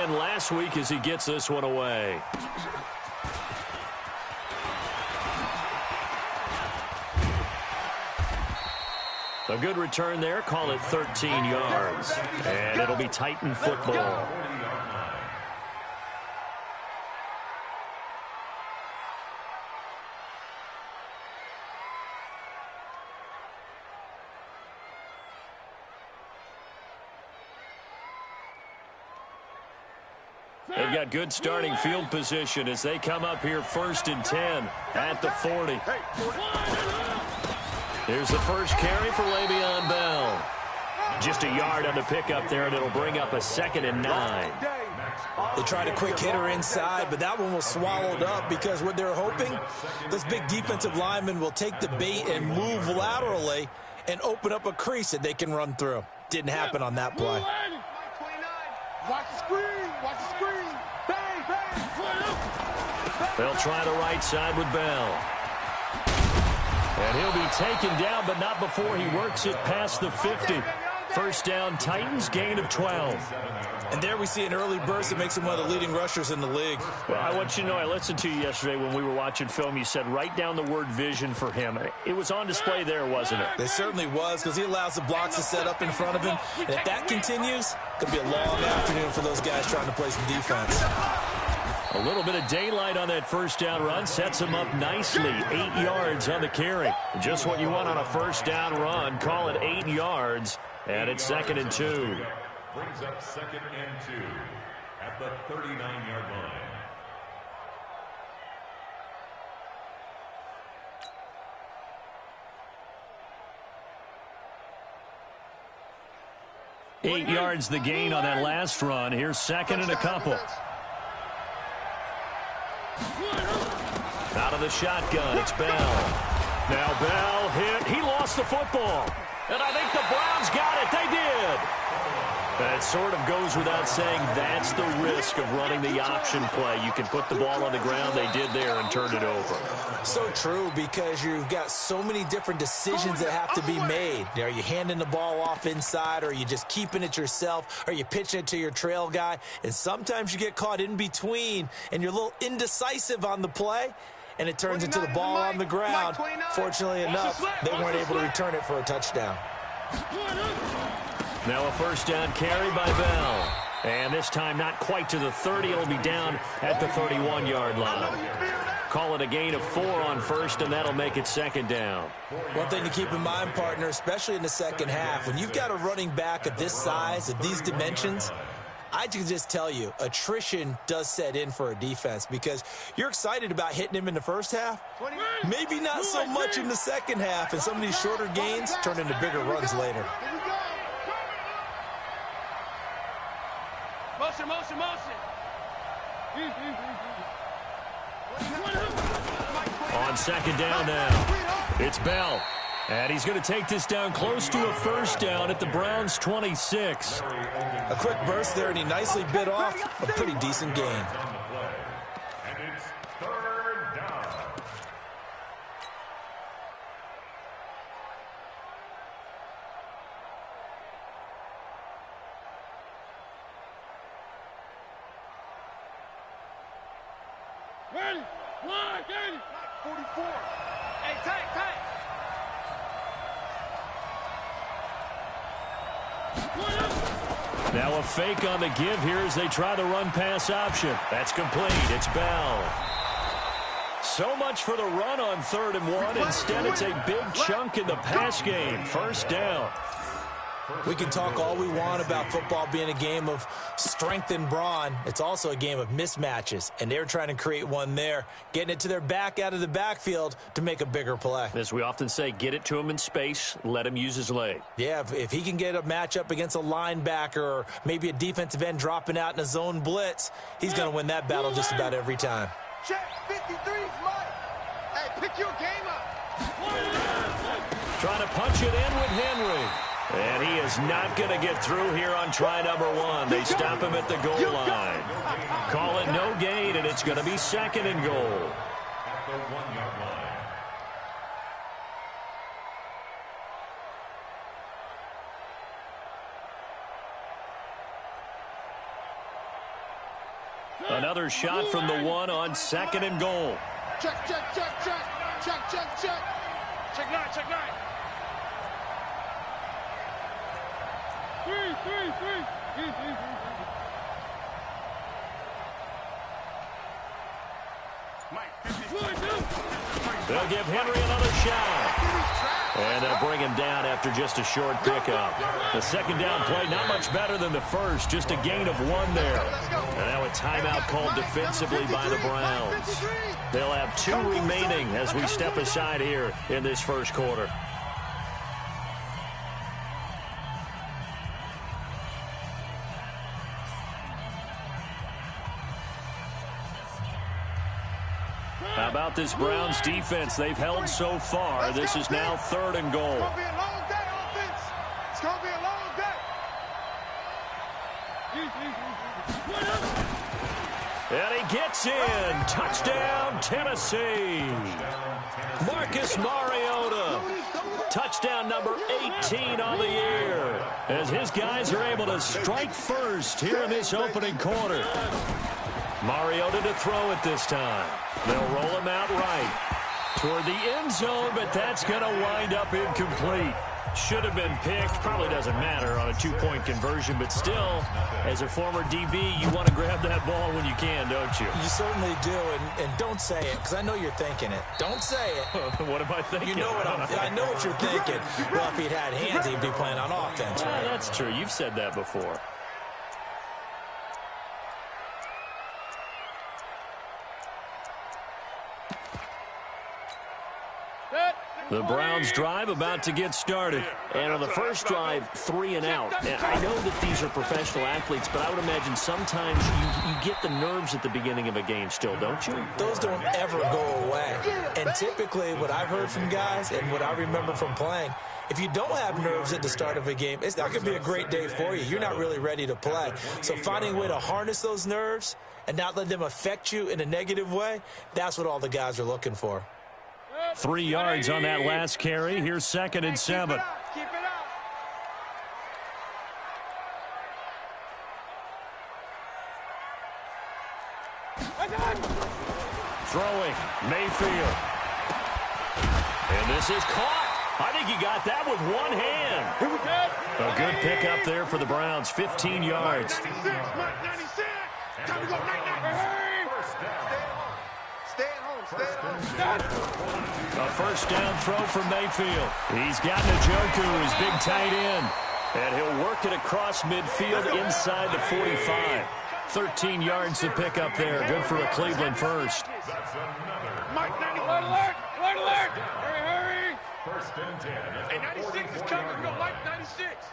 win last week as he gets this one away. A good return there. Call it 13 yards. And it'll be Titan football. They've got good starting field position as they come up here 1st and 10 at the 40. Here's the first carry for Le'Veon Bell. Just a yard on the pickup there, and it'll bring up a 2nd and 9. They tried a quick hitter inside, but that one was swallowed up because what they're hoping, those big defensive linemen will take the bait and move laterally and open up a crease that they can run through. Didn't happen on that play. Watch the screen. Watch the screen. Bang, bang. They'll try the right side with Bell. And he'll be taken down, but not before he works it past the 50. First down, Titans, gain of 12. And there we see an early burst that makes him one of the leading rushers in the league. Well, I want you to know, I listened to you yesterday when we were watching film. You said write down the word vision for him. It was on display there, wasn't it? It certainly was, because he allows the blocks to set up in front of him. And if that continues, it could be a long afternoon for those guys trying to play some defense. A little bit of daylight on that first down run sets him up nicely. 8 yards on the carry. Just what you want on a first down run. Call it 8 yards, and it's 2nd and 2. Brings up 2nd and 2 at the 39-yard line. Eight yards the gain on that last run. Here's 2nd and a couple. Out of the shotgun, it's Bell. Now Bell hit. He lost the football. And I think the Browns got it. They did. That sort of goes without saying. That's the risk of running the option play. You can put the ball on the ground. They did there and turned it over. So true, because you've got so many different decisions that have to be made. Are you handing the ball off inside, or are you just keeping it yourself? Are you pitching it to your trail guy? And sometimes you get caught in between, and you're a little indecisive on the play, and it turns into the ball on the ground. Fortunately enough, they weren't able to return it for a touchdown. Now a first down carry by Bell. And this time not quite to the 30. It'll be down at the 31-yard line. Call it a gain of 4 on first, and that'll make it 2nd down. One thing to keep in mind, partner, especially in the second half, when you've got a running back of this size, of these dimensions, I can just tell you, attrition does set in for a defense, because you're excited about hitting him in the first half. Maybe not so much in the second half, and some of these shorter gains turn into bigger runs later. Motion, motion, motion. On 2nd down now, it's Bell. And he's going to take this down close to a first down at the Browns' 26. A quick burst there, and he nicely bit off a pretty decent gain. And it's 3rd down. Ready? 44. Hey, tight, tight. Now a fake on the give here as they try the run-pass option. That's complete. It's Bell. So much for the run on 3rd and 1. Instead, it's a big chunk in the pass game. First down. We can talk all we want about football being a game of strength and brawn. It's also a game of mismatches, and they're trying to create one there, getting it to their back out of the backfield to make a bigger play. As we often say, get it to him in space, let him use his leg. Yeah, if he can get a matchup against a linebacker or maybe a defensive end dropping out in a zone blitz, he's going to win that battle just about every time. Check 53's Mike. Hey, pick your game up. Trying to punch it in with Henry. And he is not going to get through here on try number 1. They stop him at the goal line. Call it no gain, and it's going to be 2nd and goal. At the 1-yard line. Another shot from the one on 2nd and goal. Check, check, check, check. Check, check, check. Check nine, check nine. Three. They'll give Henry another shot. And they'll bring him down after just a short pickup. The second down play, not much better than the first, just a gain of 1 there. And now a timeout called defensively by the Browns. They'll have 2 remaining as we step aside here in this first quarter. How about this Browns defense? They've held so far. This is now 3rd and goal. It's going to be a long day, offense. It's going to be a long day. And he gets in. Touchdown, Tennessee. Marcus Mariota. Touchdown number 18 on the year. As his guys are able to strike first here in this opening quarter. Mariota to throw it this time. They'll roll him out right toward the end zone, but that's going to wind up incomplete. Should have been picked. Probably doesn't matter on a 2-point conversion, but still, as a former DB, you want to grab that ball when you can, don't you? You certainly do, and don't say it, because I know you're thinking it. Don't say it. What am I thinking? You know I know what you're thinking. Well, if he'd had hands, he'd be playing on offense, right? That's true. You've said that before. The Browns drive about to get started. And on the first drive, 3 and out. And I know that these are professional athletes, but I would imagine sometimes you get the nerves at the beginning of a game still, don't you? Those don't ever go away. And typically what I've heard from guys and what I remember from playing, if you don't have nerves at the start of a game, it's not going to be a great day for you. You're not really ready to play. So finding a way to harness those nerves and not let them affect you in a negative way, that's what all the guys are looking for. 3 yards on that last carry. Here's 2nd and 7. Keep it up. Throwing, Mayfield. And this is caught. I think he got that with one hand. A good pickup there for the Browns, 15 yards. 96, Mike 96. Time to go, 99. Stay at home. A first down throw from Mayfield. He's got Njoku, his big tight end. And he'll work it across midfield inside the 45. 13 yards to pick up there. Good for a Cleveland first. Mike 90. Alert! Alert! Hurry! First and 10. Hey, 96 is coming. We don't like 96.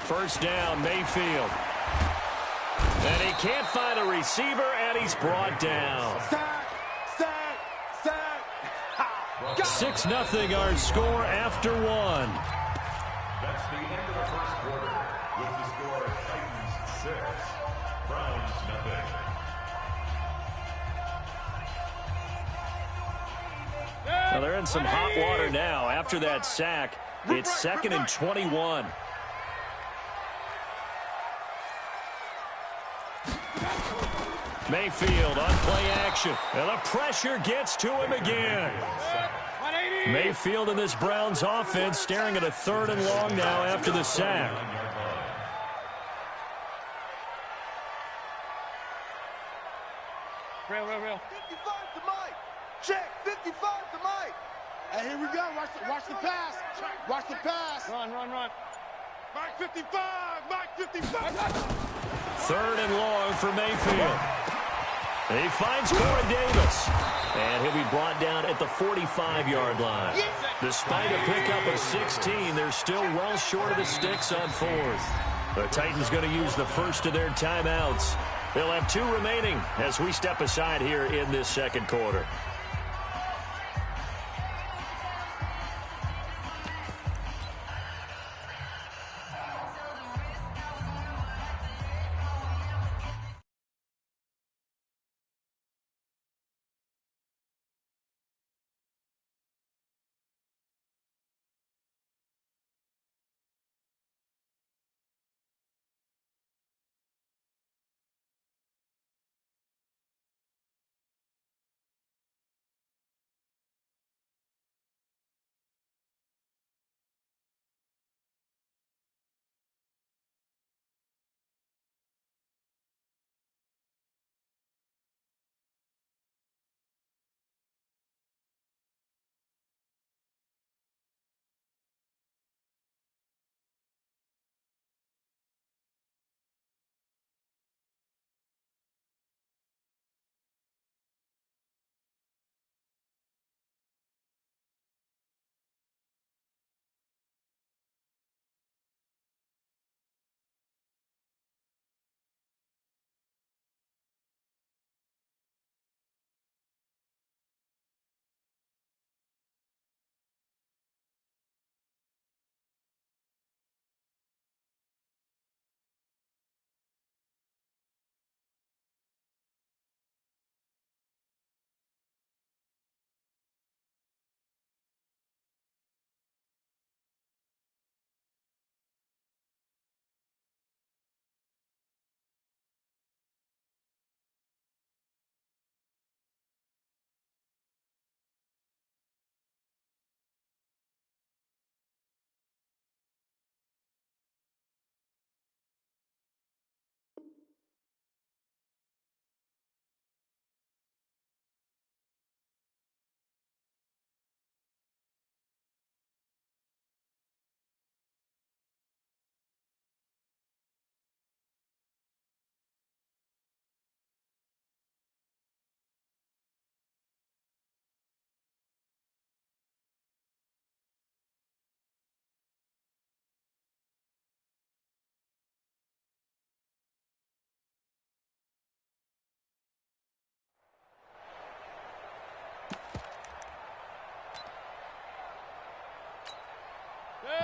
First down, Mayfield. And he can't find a receiver, and he's brought down. Sack! 6-0 our score after 1. That's the end of the first quarter with the score Titans 6, Browns 0. Well, they're in some hot water now. After that sack, it's 2nd and 21. Mayfield on play action. And the pressure gets to him again. Mayfield in this Browns offense staring at a 3rd and long now after the sack. Real. 55 to Mike. Check. 55 to Mike. Hey, here we go. Watch the pass. Watch the pass. Run. Mike 55. Mike 55. 3rd and long for Mayfield. He finds Corey Davis. And he'll be brought down at the 45-yard line. Despite a pickup of 16, they're still well short of the sticks on 4th. The Titans going to use the first of their timeouts. They'll have 2 remaining as we step aside here in this second quarter.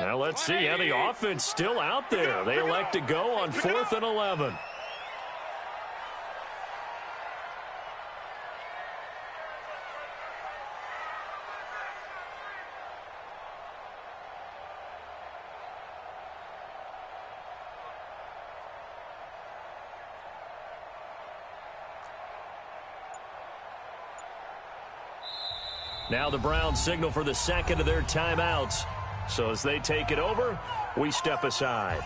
Now let's see how the offense still out there. They elect to go on 4th and 11. Now the Browns signal for the second of their timeouts. So as they take it over, we step aside.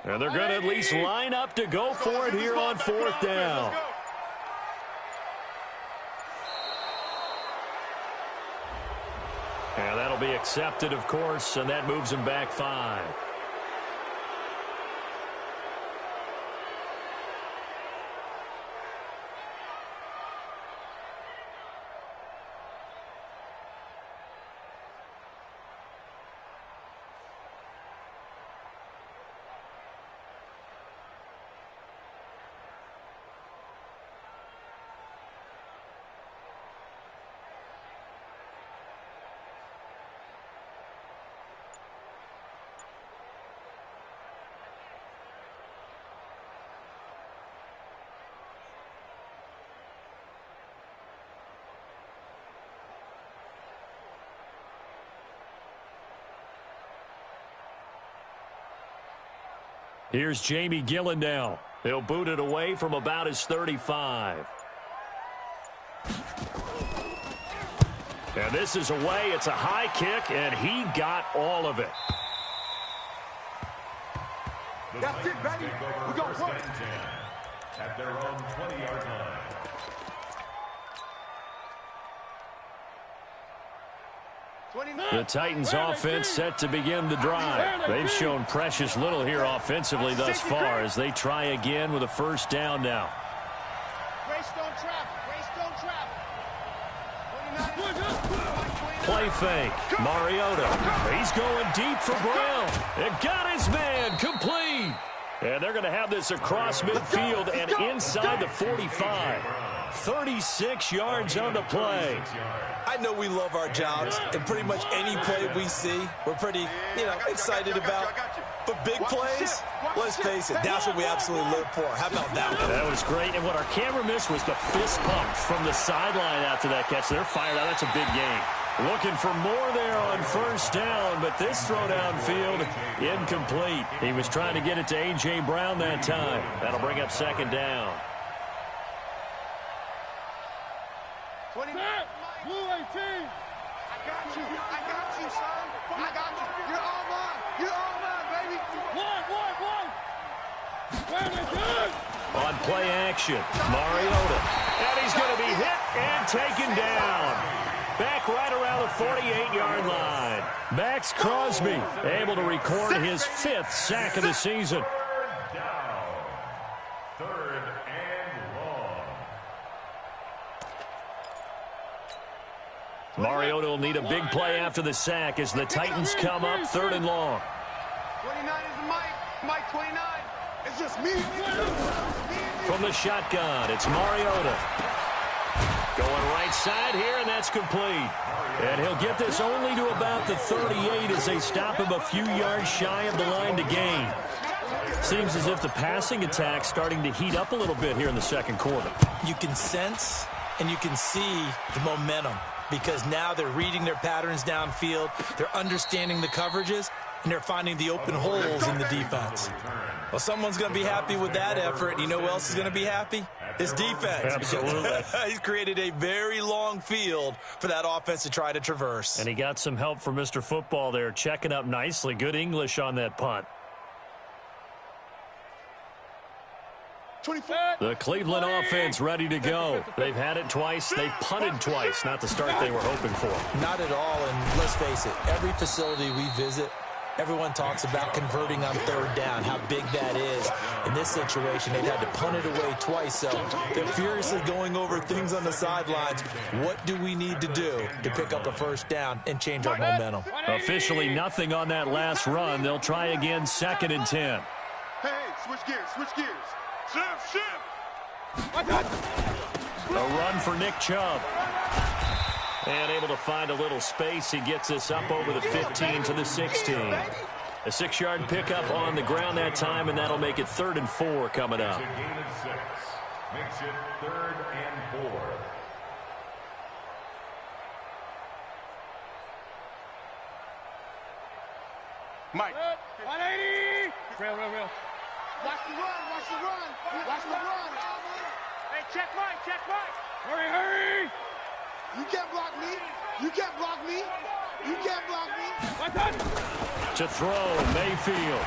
And they're going to at least line up to go for it here on 4th down. And that'll be accepted, of course, and that moves them back 5. Here's Jamie Gillen now. He'll boot it away from about his 35. And this is away. It's a high kick, and he got all of it. That's it, baby. We're going to work. At their own 20-yard line. The Titans offense set to begin the drive. They've shown precious little here offensively thus far as they try again with a first down now. Play fake. Mariota. He's going deep for Brown. And got his man complete. And they're going to have this across midfield and inside the 45. 36 yards on the play. I know we love our jobs, and pretty much any play we see, we're pretty, excited about. But big plays, let's face it, that's what we absolutely live for. How about that one? That was great, and what our camera missed was the fist pump from the sideline after that catch. They're fired out. That's a big game. Looking for more there on first down, but this throw downfield, incomplete. He was trying to get it to A.J. Brown that time. That'll bring up second down. Blue 18. I got you, son. I got you. You're all mine. You're all mine, baby. One. On play action, Mariota. And he's going to be hit and taken down. Back right around the 48-yard line. Max Crosby able to record his 5th sack of the season. Third and long. Mariota will need a big play after the sack as the Titans come up 3rd and long. 29 is Mike 29. It's just me. From the shotgun, it's Mariota. Going right side here, and that's complete. And he'll get this only to about the 38 as they stop him a few yards shy of the line to gain. Seems as if the passing attack's starting to heat up a little bit here in the second quarter. You can sense and you can see the momentum because now they're reading their patterns downfield, they're understanding the coverages, and they're finding the open holes in the defense. Well, someone's going to be happy with that effort. You know who else is going to be happy? His defense. Absolutely. He's created a very long field for that offense to try to traverse. And he got some help from Mr. Football there, checking up nicely. Good English on that punt. 24. The Cleveland offense ready to go. They've had it twice. They've punted twice. Not the start they were hoping for. Not at all, and let's face it, every facility we visit, everyone talks about converting on third down, how big that is. In this situation, they've had to punt it away twice, so they're furiously going over things on the sidelines. What do we need to do to pick up a first down and change our momentum? Officially nothing on that last run. They'll try again, 2nd and 10. Hey, switch gears, switch gears. Shift. A run for Nick Chubb. And able to find a little space. He gets us up over the 15 to the 16. A 6-yard pickup on the ground that time, and that'll make it 3rd and 4 coming up. It's a gain of 6. Makes it 3rd and 4. Mike. 180. Real. Watch the run. Hey, check Mike. Hurry. You can't block me. To throw, Mayfield.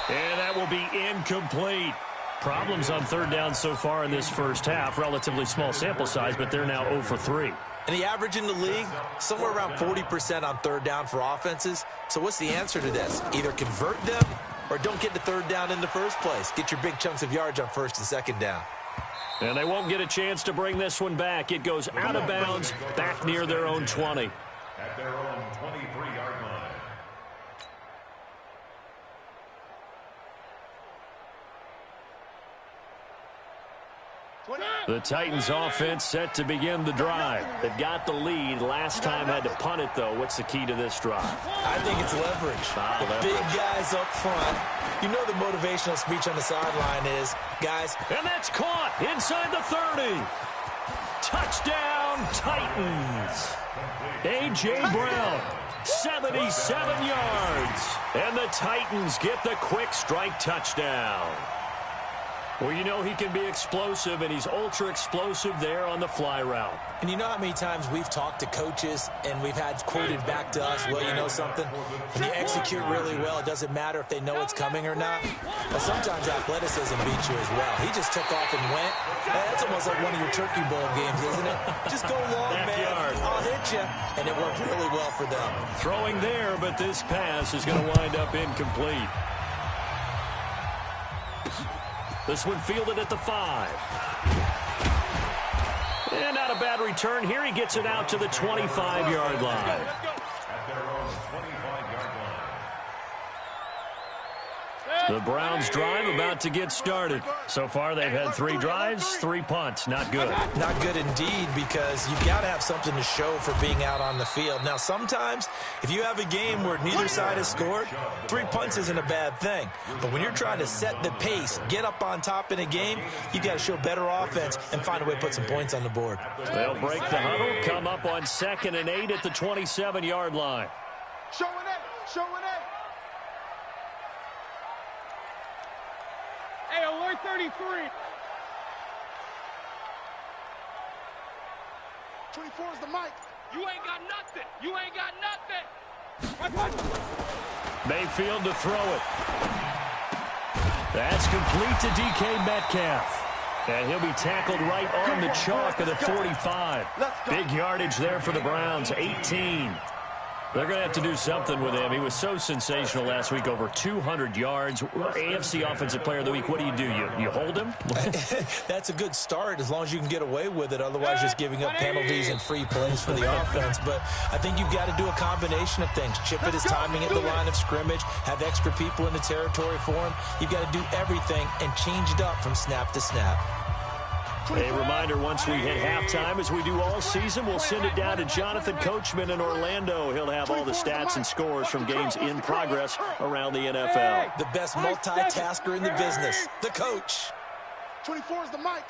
And that will be incomplete. Problems on 3rd down so far in this first half. Relatively small sample size, but they're now 0 for 3. And the average in the league, somewhere around 40% on 3rd down for offenses. So what's the answer to this? Either convert them or don't get to 3rd down in the first place. Get your big chunks of yards on 1st and 2nd down. And they won't get a chance to bring this one back. It goes out of bounds, back near their own 20. At their own 23-yard line. The Titans offense set to begin the drive. They've got the lead. Last time had to punt it, though. What's the key to this drive? I think it's leverage. The big guys up front. You know the motivational speech on the sideline is, guys. And that's caught inside the 30. Touchdown, Titans. A.J. Brown, 77 yards. And the Titans get the quick strike touchdown. Well, you know he can be explosive, and he's ultra-explosive there on the fly route. And you know how many times we've talked to coaches and we've had quoted back to us, well, you know something? When you execute really well, it doesn't matter if they know it's coming or not. Well, sometimes athleticism beats you as well. He just took off and went. That's almost like one of your Turkey Bowl games, isn't it? Just go long, Backyard. man. I'll hit you. And it worked really well for them. Throwing there, but this pass is going to wind up incomplete. This one fielded at the 5. And not a bad return here. He gets it out to the 25-yard line. At their own 25-yard line. The Browns drive about to get started. So far, they've had 3 drives, 3 punts. Not good. Not good indeed, because you've got to have something to show for being out on the field. Now, sometimes, if you have a game where neither side has scored, 3 punts isn't a bad thing. But when you're trying to set the pace, get up on top in a game, you've got to show better offense and find a way to put some points on the board. They'll break the huddle, come up on 2nd and 8 at the 27-yard line. Showing it. Hey, alert 33. 24 is the mic. You ain't got nothing. Mayfield to throw it. That's complete to DK Metcalf. And he'll be tackled right on the chalk of the 45. Big yardage there for the Browns, 18. They're going to have to do something with him. He was so sensational last week, over 200 yards. AFC Offensive Player of the Week, what do? You hold him? That's a good start as long as you can get away with it. Otherwise, just giving up penalties and free plays for the offense. But I think you've got to do a combination of things. Chip at his timing at the line of scrimmage, have extra people in the territory for him. You've got to do everything and change it up from snap to snap. A reminder, once we hit halftime, as we do all season, we'll send it down to Jonathan Coachman in Orlando. He'll have all the stats and scores from games in progress around the NFL. The best multitasker in the business, the coach. 24 is the mic.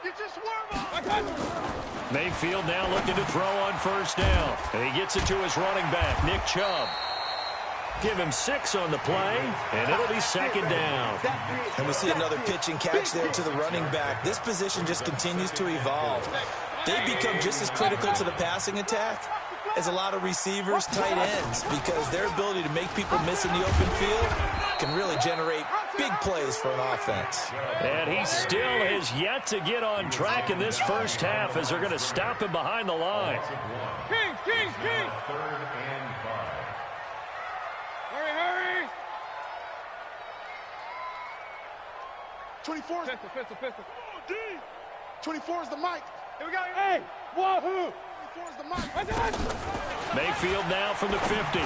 You just warm up. Mayfield now looking to throw on 1st down. And he gets it to his running back, Nick Chubb. Give him 6 on the play, and it'll be second down. And we see another pitch and catch there to the running back. This position just continues to evolve. They become just as critical to the passing attack as a lot of receivers, tight ends, because their ability to make people miss in the open field can really generate big plays for an offense. And he still has yet to get on track in this first half as they're going to stop him behind the line. King. Third and 5. Hurry. 24 is pistol. 24 is the mic. Here we go. Hey, wahoo. 24 is the mic. Mayfield now from the 50.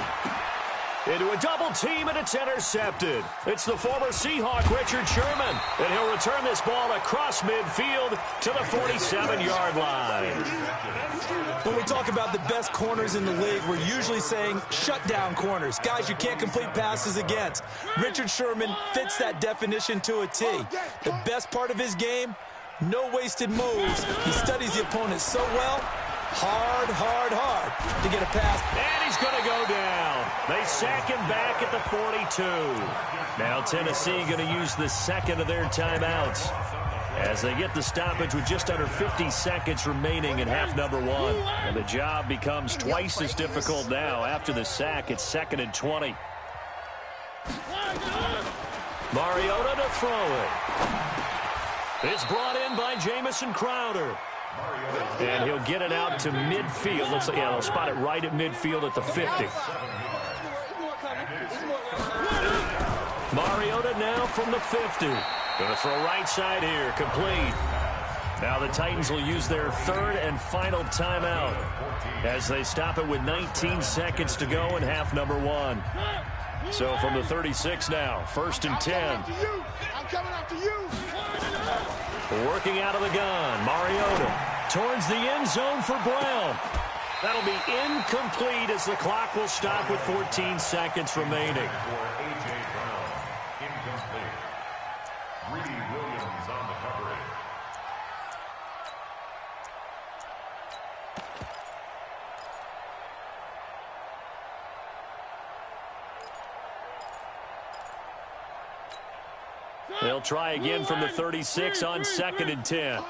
Into a double team, and it's intercepted. It's the former Seahawk, Richard Sherman, and he'll return this ball across midfield to the 47-yard line. When we talk about the best corners in the league, we're usually saying shutdown corners, guys you can't complete passes against. Richard Sherman fits that definition to a T. The best part of his game, no wasted moves. He studies the opponent so well. Hard to get a pass. And he's going to go down. They sack him back at the 42. Now Tennessee going to use the second of their timeouts as they get the stoppage with just under 50 seconds remaining in half number 1. And the job becomes twice as difficult now. After the sack, it's 2nd and 20. Mariota to throw it. It's brought in by Jamison Crowder. And he'll get it out to midfield. Looks like, yeah, they'll spot it right at midfield at the 50. Mariota now from the 50. Going to throw right side here, complete. Now the Titans will use their third and final timeout as they stop it with 19 seconds to go in half number 1. So from the 36 now, 1st and 10. I'm coming after you. Working out of the gun, Mariota towards the end zone for Brown. That'll be incomplete as the clock will stop with 14 seconds remaining. For A.J. Brown, incomplete. Greedy Williams on the coverage. They'll try again from the 36 on 2nd and 10.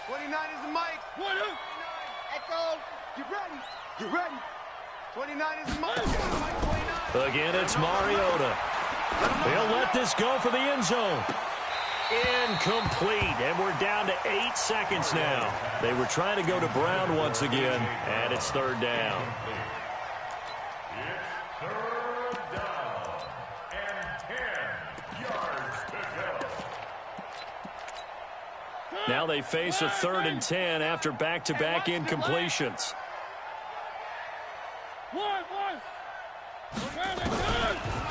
29 is the mic. 29. Echo. Get ready. 29 is the mic. Again, it's Mariota. They'll let this go for the end zone. Incomplete, and we're down to 8 seconds now. They were trying to go to Brown once again, and it's 3rd down. It's 3rd down and 10 yards to go. Now they face a 3rd and 10 after back-to-back incompletions.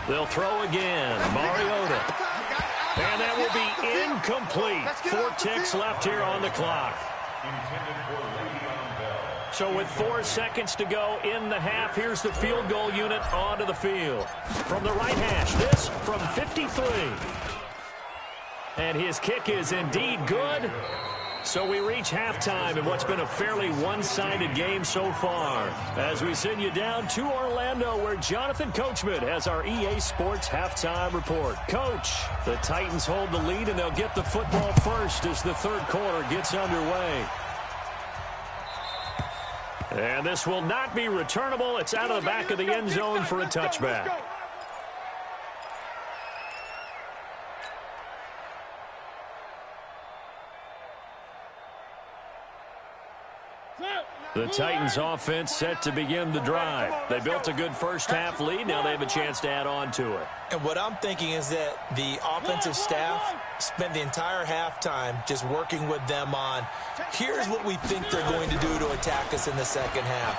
They'll throw again. Mariota. And that will be incomplete. 4 ticks left here on the clock. So with 4 seconds to go in the half, here's the field goal unit onto the field. From the right hash, this from 53. And his kick is indeed good. So we reach halftime in what's been a fairly one-sided game so far. As we send you down to Orlando, where Jonathan Coachman has our EA Sports halftime report. Coach, the Titans hold the lead, and they'll get the football first as the 3rd quarter gets underway. And this will not be returnable. It's out of the back of the end zone for a touchback. The Titans offense set to begin the drive. They built a good first half lead. Now they have a chance to add on to it. And what I'm thinking is that the offensive staff spent the entire halftime just working with them on, here's what we think they're going to do to attack us in the second half.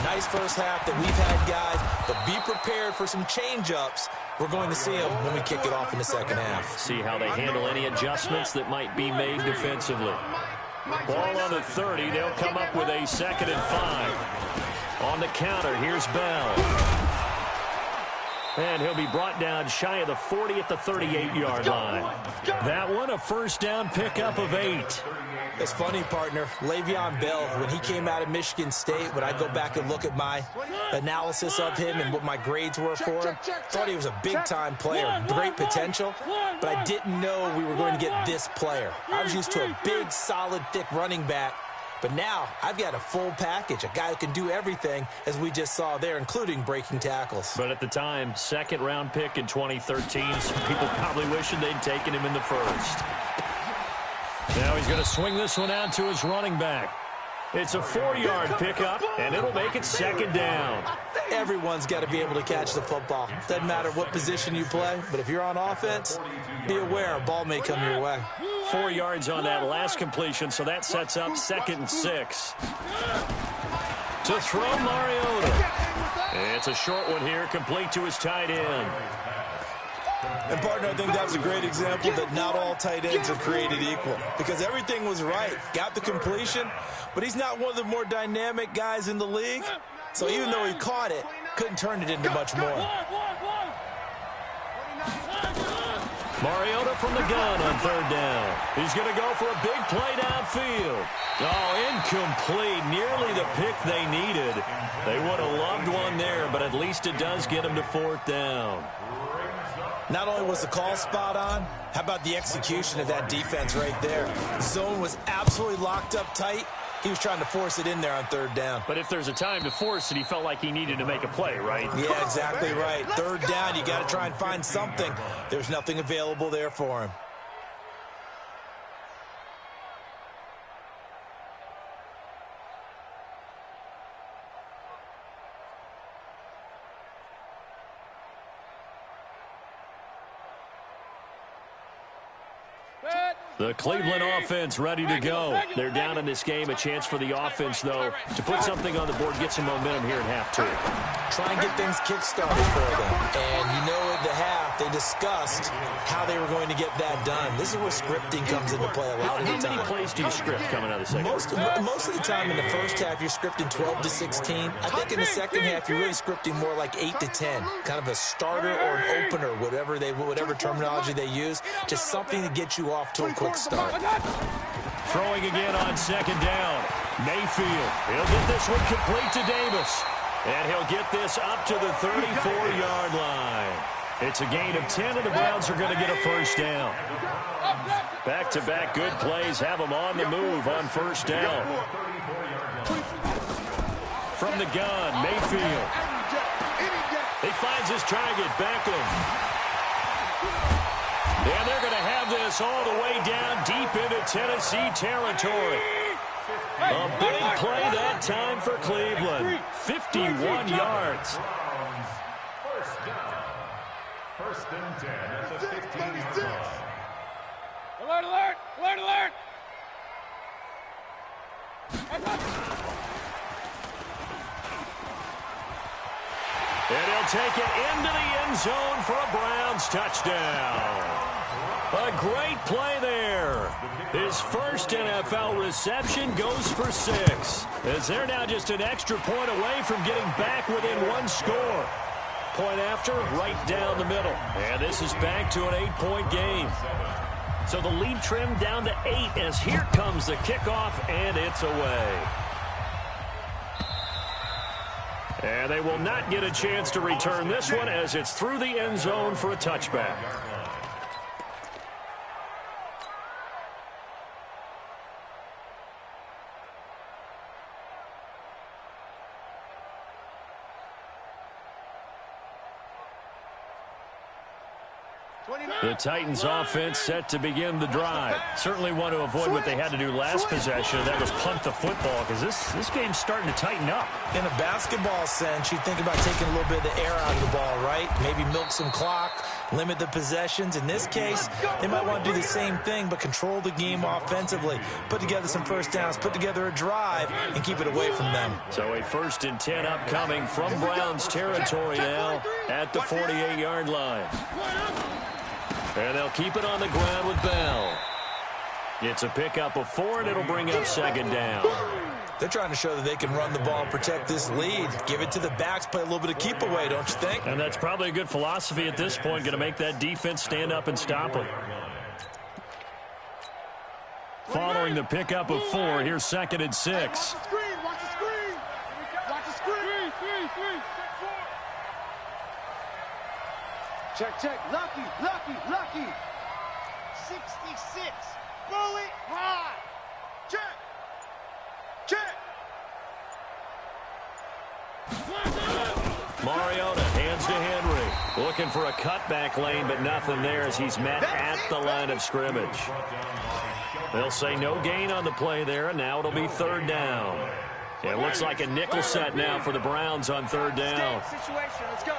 Nice first half that we've had, guys, but be prepared for some change-ups. We're going to see them when we kick it off in the second half. See how they handle any adjustments that might be made defensively. Ball on the 30. They'll come up with a 2nd and 5. On the counter, here's Bell. And he'll be brought down shy of the 40 at the 38-yard line. That one, a first down pickup of 8. It's funny, partner. Le'Veon Bell, when he came out of Michigan State, when I go back and look at my analysis of him and what my grades were for him, thought he was a big-time player, great potential, but I didn't know we were going to get this player. I was used to a big, solid, thick running back, but now I've got a full package, a guy who can do everything, as we just saw there, including breaking tackles. But at the time, second-round pick in 2013, people probably wishing they'd taken him in the first. Now he's going to swing this one out to his running back. It's a 4-yard pickup, and it'll make it second down. Everyone's got to be able to catch the football. Doesn't matter what position you play, but if you're on offense, be aware a ball may come your way. 4 yards on that last completion, so that sets up 2nd and 6. To throw Mariota. It's a short one here, complete to his tight end. And, partner, I think that was a great example that not all tight ends are created equal, because everything was right. Got the completion, but he's not one of the more dynamic guys in the league. So even though he caught it, couldn't turn it into much more. Mariota from the gun on 3rd down. He's going to go for a big play downfield. Oh, incomplete. Nearly the pick they needed. They would have loved one there, but at least it does get him to 4th down. Not only was the call spot on, how about the execution of that defense right there? Zone was absolutely locked up tight. He was trying to force it in there on 3rd down. But if there's a time to force it, he felt like he needed to make a play, right? Yeah, exactly right. 3rd down, you got to try and find something. There's nothing available there for him. The Cleveland offense ready to go. They're down in this game. A chance for the offense, though, to put something on the board, get some momentum here in half 2. Try and get things kick-started for them. And you know at the half, they discussed how they were going to get that done. This is where scripting comes into play a lot of the time. How many plays do you script coming out of the second? Most of the time in the first half, you're scripting 12 to 16. I think in the second half, you're really scripting more like 8 to 10. Kind of a starter or an opener, whatever terminology they use. Just something to get you off to a quick start. Throwing again on 2nd down. Mayfield. He'll get this one complete to Davis. And he'll get this up to the 34-yard line. It's a gain of 10, and the Browns are going to get a 1st down. Back-to-back good plays have them on the move on 1st down. From the gun, Mayfield. He finds his target, Beckham. And they're going to have this all the way down deep into Tennessee territory. A big play that time for Cleveland. 51 yards. 1st down. 1st and 10 at the 15-yard line. Alert, alert, alert, alert. And he'll take it into the end zone for a Browns touchdown. A great play there. His first NFL reception goes for 6. As they're now just an extra point away from getting back within 1 score. Point after, right down the middle. And this is back to an 8-point game. So the lead trimmed down to 8 as here comes the kickoff, and it's away. And they will not get a chance to return this one as it's through the end zone for a touchback. The Titans offense set to begin the drive. Certainly want to avoid what they had to do last possession. That was punt the football, because this game's starting to tighten up. In a basketball sense, you think about taking a little bit of the air out of the ball, right? Maybe milk some clock, limit the possessions. In this case, they might want to do the same thing, but control the game offensively. Put together some 1st downs, put together a drive, and keep it away from them. So a 1st and 10 upcoming from Browns territory now at the 48-yard line. And they'll keep it on the ground with Bell. It's a pickup of 4, and it'll bring up 2nd down. They're trying to show that they can run the ball and protect this lead. Give it to the backs, play a little bit of keep away, don't you think? And that's probably a good philosophy at this point, going to make that defense stand up and stop them. following the pickup of 4. Here's 2nd and 6. Watch the screen. Watch the screen. Watch the screen. Three. Check. Lucky. 66. Bullet high. Check. Mariota hands to Henry. Looking for a cutback lane, but nothing there as he's met at the line of scrimmage. They'll say no gain on the play there, and now it'll be 3rd down. It looks like a nickel set now for the Browns on 3rd down. Situation. Let's go.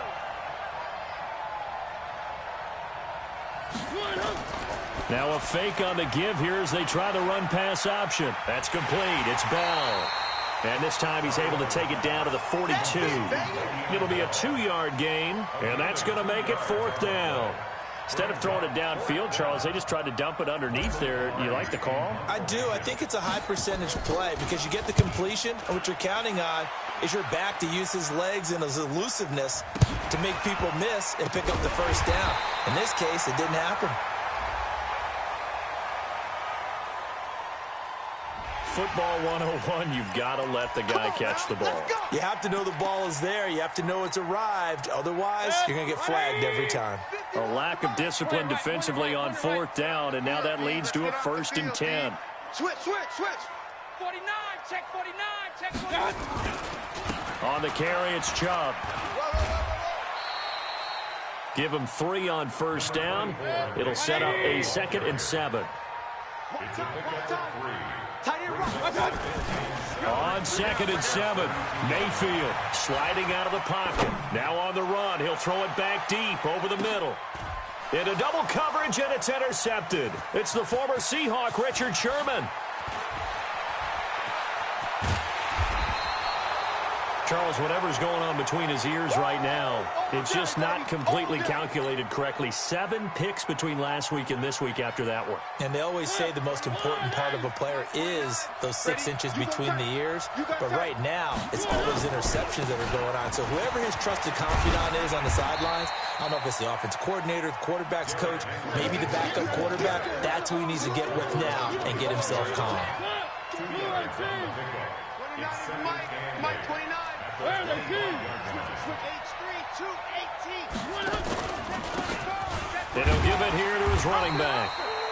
Now a fake on the give here as they try the run-pass option. That's complete. It's Bell. And this time he's able to take it down to the 42. It'll be a 2-yard gain, and that's going to make it 4th down. Instead of throwing it downfield, Charles, they just tried to dump it underneath there. You like the call? I do. I think it's a high-percentage play because you get the completion, and what you're counting on is your back to use his legs and his elusiveness to make people miss and pick up the 1st down. In this case, it didn't happen. Football 101, you've got to let the guy catch the ball. You have to know the ball is there. You have to know it's arrived. Otherwise, you're going to get flagged every time. A lack of discipline defensively on 4th down, and now that leads to a 1st and 10. Switch. 49, check 49. On the carry, it's Chubb. Give him 3 on 1st down. It'll set up a 2nd and 7. On 2nd and 7, Mayfield sliding out of the pocket. Now on the run, he'll throw it back deep over the middle. Into double coverage, and it's intercepted. It's the former Seahawk, Richard Sherman. Charles, whatever's going on between his ears right now, it's just not completely calculated correctly. 7 picks between last week and this week after that one. And they always say the most important part of a player is those 6 inches between the ears. But right now, it's all those interceptions that are going on. So whoever his trusted confidant is on the sidelines, I don't know if it's the offensive coordinator, the quarterback's coach, maybe the backup quarterback, that's who he needs to get with now and get himself calm. Mike 29. And he'll give it here to his running back.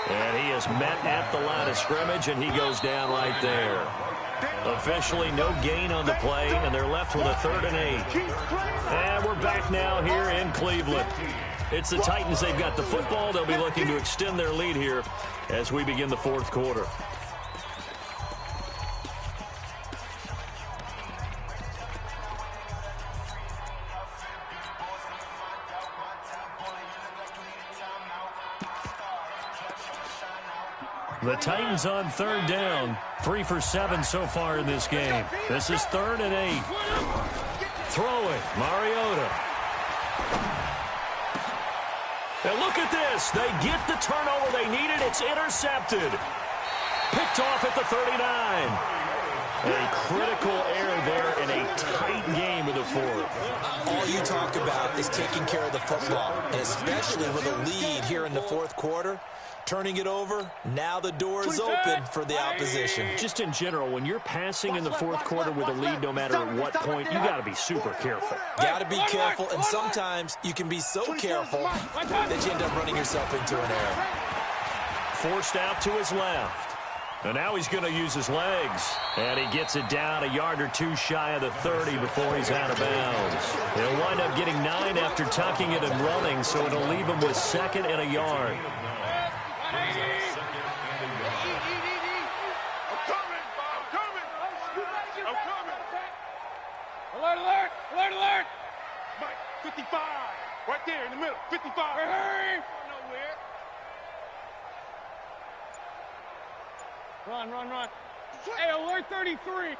And he is met at the line of scrimmage, and he goes down right there. Officially no gain on the play, and they're left with a 3rd and 8. And we're back now here in Cleveland. It's the Titans. They've got the football. They'll be looking to extend their lead here as we begin the 4th quarter. The Titans on 3rd down. 3 for 7 so far in this game. This is 3rd and 8. Throwing, Mariota. And look at this. They get the turnover they needed. It's intercepted. Picked off at the 39. A critical error there in a tight game of the 4th. All you talk about is taking care of the football, and especially with a lead here in the 4th quarter. Turning it over, now the door is open for the opposition. Just in general, when you're passing in the 4th quarter with a lead, no matter at what point, you got to be super careful. Got to be careful, and sometimes you can be so careful that you end up running yourself into an error. Forced out to his left. And now he's going to use his legs. And he gets it down a yard or 2 shy of the 30 before he's out of bounds. He'll wind up getting 9 after tucking it and running, so it'll leave him with 2nd and a yard. Alert! Mike, 55. Right there in the middle. 55. Hurry! Nowhere. Run. Hey, alert 33.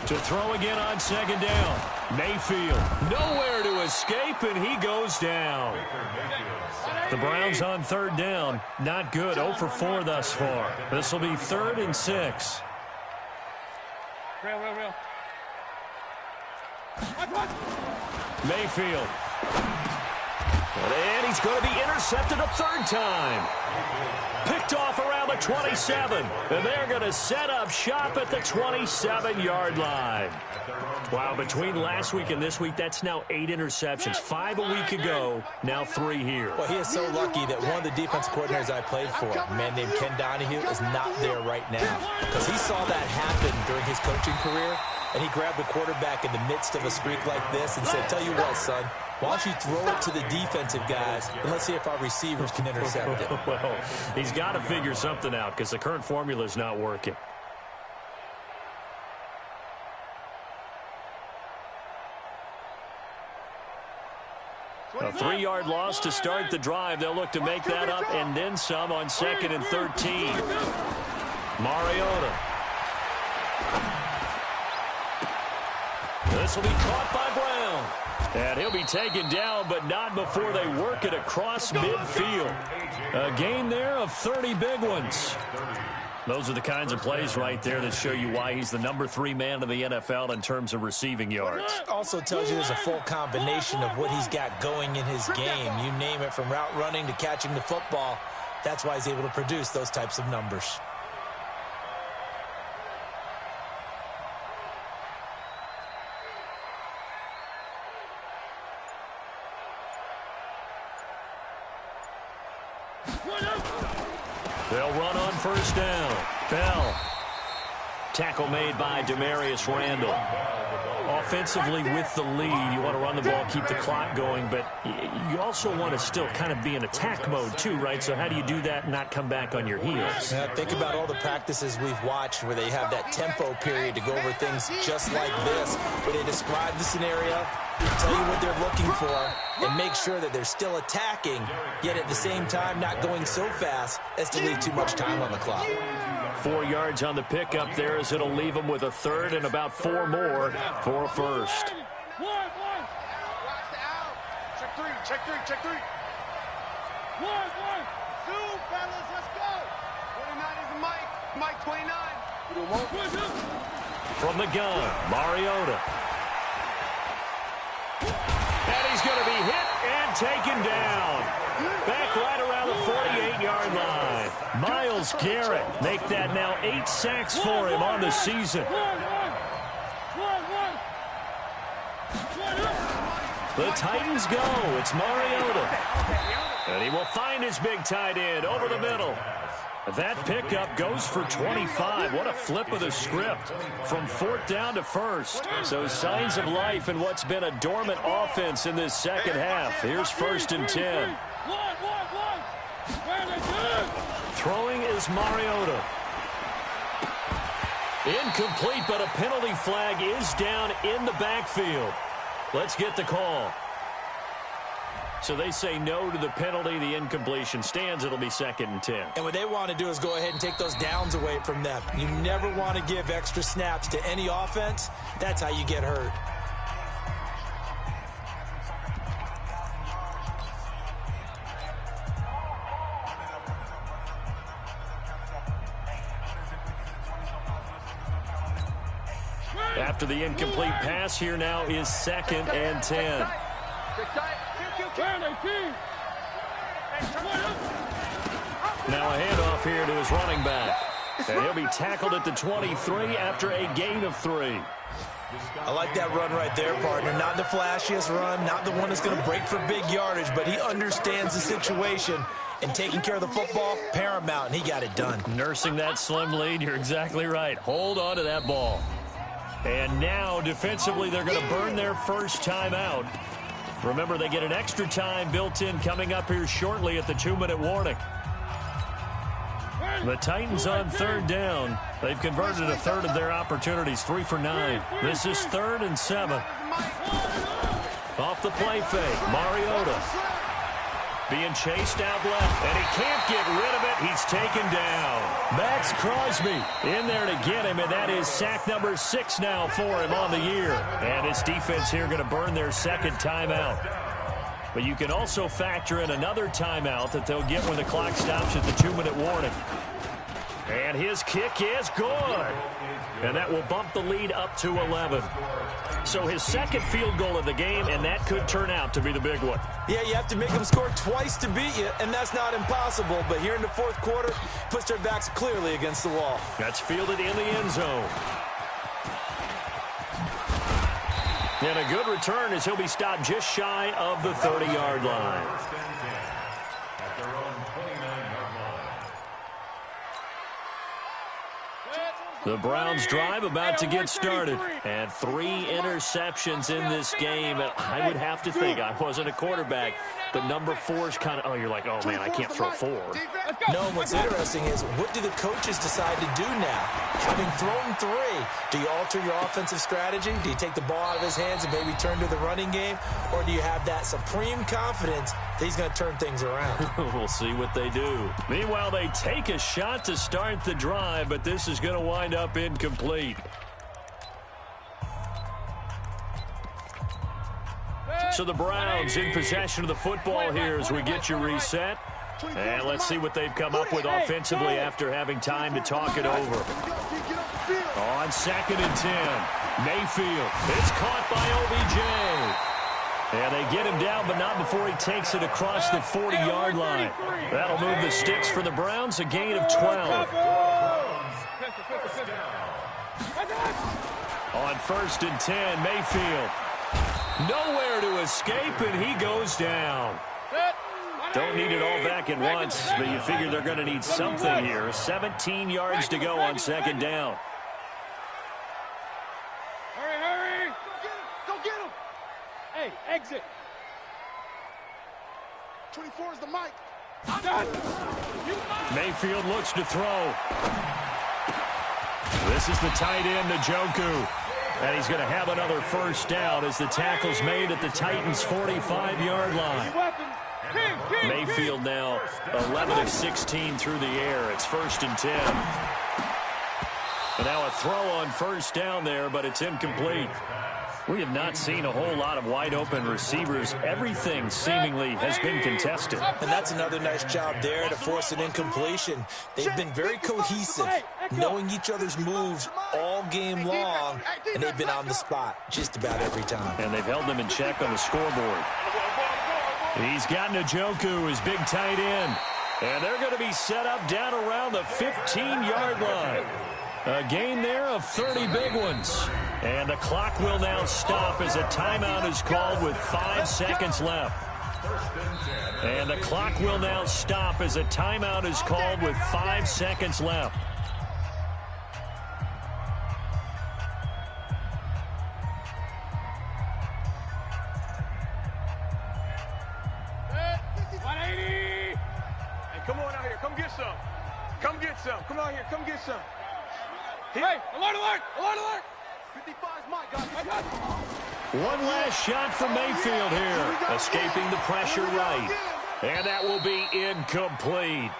To throw again on 2nd down. Mayfield nowhere to escape, and he goes down. The Browns on 3rd down. Not good. 0 for 4 thus far. This will be 3rd and 6. Real. Mayfield. And he's going to be intercepted a 3rd time. Picked off around the 27. And they're going to set up shop at the 27-yard line. Wow, between last week and this week, that's now 8 interceptions. 5 a week ago, now 3 here. Well, he is so lucky that one of the defense coordinators I played for, a man named Ken Donahue, is not there right now. Because he saw that happen during his coaching career, and he grabbed the quarterback in the midst of a streak like this and said, tell you what, son, why don't you throw it to the defensive guys, and let's see if our receivers can intercept it. Well, he's got to figure something out because the current formula is not working. A 3-yard loss to start the drive. They'll look to make that up and then some on 2nd and 13. Mariota. This will be caught by Brown. And he'll be taken down, but not before they work it across midfield. A gain there of 30 big ones. Those are the kinds of plays right there that show you why he's the number 3 man in the NFL in terms of receiving yards. Also tells you there's a full combination of what he's got going in his game. You name it, from route running to catching the football. That's why he's able to produce those types of numbers. They'll run on first down. Bell. Tackle made by Demarius Randall. Offensively with the lead, you want to run the ball, keep the clock going, but you also want to still kind of be in attack mode too, right? So how do you do that and not come back on your heels? Yeah, think about all the practices we've watched where they have that tempo period to go over things just like this, where they describe the scenario, tell you what they're looking for, and make sure that they're still attacking, yet at the same time not going so fast as to leave too much time on the clock. 4 yards on the pickup there as it'll leave them with a 3rd and about 4 more for a first. Check three. Zoom, fellas, let's go. 29 is the Mike 29. From the gun, Mariota. And he's going to be hit and taken down. Back right around the 48-yard line. Myles Garrett make that now 8 sacks for him on the season. The Titans go. It's Mariota. And he will find his big tight end over the middle. That pickup goes for 25. What a flip of the script from 4th down to 1st. So signs of life in what's been a dormant offense in this second half. Here's 1st and 10. Throwing is Mariota. Incomplete, but a penalty flag is down in the backfield. Let's get the call. So they say no to the penalty. The incompletion stands. It'll be 2nd and 10. And what they want to do is go ahead and take those downs away from them. You never want to give extra snaps to any offense. That's how you get hurt. After the incomplete pass, here now is 2nd and 10. Now a handoff here to his running back. And he'll be tackled at the 23 after a gain of 3. I like that run right there, partner. Not the flashiest run, not the one that's going to break for big yardage, but he understands the situation, and taking care of the football, paramount, and he got it done. Nursing that slim lead, you're exactly right. Hold on to that ball. And now, defensively, they're going to burn their first timeout. Remember, they get an extra time built in coming up here shortly at the 2-minute warning. The Titans on 3rd down. They've converted a 1/3 of their opportunities, 3 for 9. This is 3rd and 7. Off the play fake, Mariota. Being chased out left, and he can't get rid of it. He's taken down. Max Crosby in there to get him, and that is sack number 6 now for him on the year. And his defense here going to burn their 2nd timeout. But you can also factor in another timeout that they'll get when the clock stops at the 2-minute warning. And his kick is good. And that will bump the lead up to 11. So his second field goal of the game, and that could turn out to be the big one. Yeah, you have to make them score twice to beat you, and that's not impossible. But here in the fourth quarter, puts their backs clearly against the wall. That's fielded in the end zone. And a good return as he'll be stopped just shy of the 30-yard line. At their own 29-yard line. The Browns drive about to get started. And 3 interceptions in this game. And I would have to think, I wasn't a quarterback, but number 4's kind of, you're like, oh, man, I can't throw 4. No, and what's interesting is, what do the coaches decide to do now? Having thrown 3, do you alter your offensive strategy? Do you take the ball out of his hands and maybe turn to the running game? Or do you have that supreme confidence that he's going to turn things around? We'll see what they do. Meanwhile, they take a shot to start the drive, but this is going to wind up incomplete. So the Browns in possession of the football here as we get you reset. And let's see what they've come up with offensively after having time to talk it over. On 2nd and 10, Mayfield. It's caught by OBJ. And they get him down, but not before he takes it across the 40-yard line. That'll move the sticks for the Browns, a gain of 12. On 1st and 10, Mayfield. Nowhere to escape, and he goes down. Don't need it all back at once, but you figure they're going to need something here. 17 yards to go on 2nd down. Hurry! Go get him! Hey, exit! 24 is the mic. Mayfield looks to throw. This is the tight end, Njoku. And he's going to have another first down as the tackle's made at the Titans' 45-yard line. Mayfield now 11 of 16 through the air. It's 1st and 10. And now a throw on 1st down there, but it's incomplete. We have not seen a whole lot of wide-open receivers. Everything seemingly has been contested. And that's another nice job there to force an incompletion. They've been very cohesive, knowing each other's moves all game long, and they've been on the spot just about every time. And they've held them in check on the scoreboard. He's got Njoku, his big tight end. And they're going to be set up down around the 15-yard line. A gain there of 30 big ones. And the clock will now stop as a timeout is called with 5 seconds left. And the clock will now stop as a timeout is called with 5 seconds left. Come on out here. Come get some. Come get some. Come out here. Come get some. Hey, alert, alert, alert, alert. 55's Mike, guys. One last shot from Mayfield here. Escaping the pressure right. And that will be incomplete.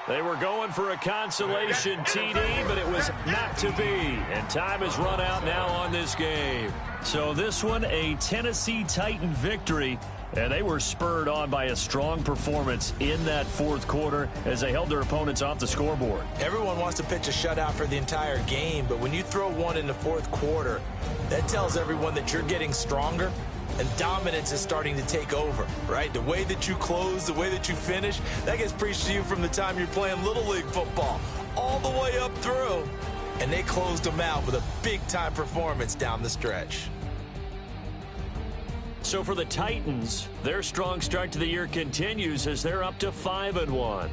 They were going for a consolation TD, but it was not to be. And time has run out now on this game. So this one, a Tennessee Titan victory. And they were spurred on by a strong performance in that fourth quarter as they held their opponents off the scoreboard. Everyone wants to pitch a shutout for the entire game, but when you throw one in the fourth quarter, that tells everyone that you're getting stronger and dominance is starting to take over, right? The way that you close, the way that you finish, that gets preached to you from the time you're playing Little League football all the way up through. And they closed them out with a big-time performance down the stretch. So for the Titans, their strong start to the year continues as they're up to 5-1.